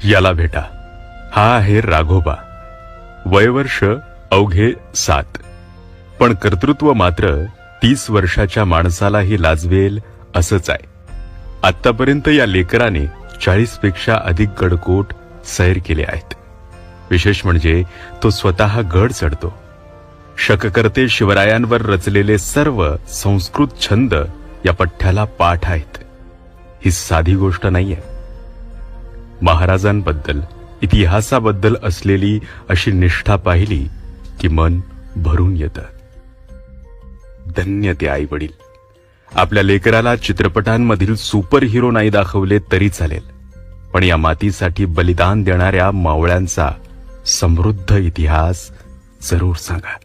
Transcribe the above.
याला भेटा. हा आहे राघोबा. वयवर्ष अवघे 7, पण कर्तृत्व मात्र 30 वर्षाच्या माणसालाही लाजवेल असंच आहे. आतापर्यंत या लेकराने 40 पेक्षा अधिक गडकोट सैर केले आहेत. विशेष म्हणजे तो स्वतः गड चढतो. शककर्ते शिवरायांवर रचलेले सर्व संस्कृत छंद या पठ्ठ्याला पाठ आहेत. ही साधी गोष्ट नाहीये. महाराजांबद्दल, इतिहासाबद्दल असलेली अशी निष्ठा पाहिली की मन भरून येतं. धन्य ते आई वडील. आपल्या लेकराला चित्रपटांमधील सुपर हिरो नाही दाखवले तरी चालेल, पण या मातीसाठी बलिदान देणाऱ्या मावळ्यांचा समृद्ध इतिहास जरूर सांगा.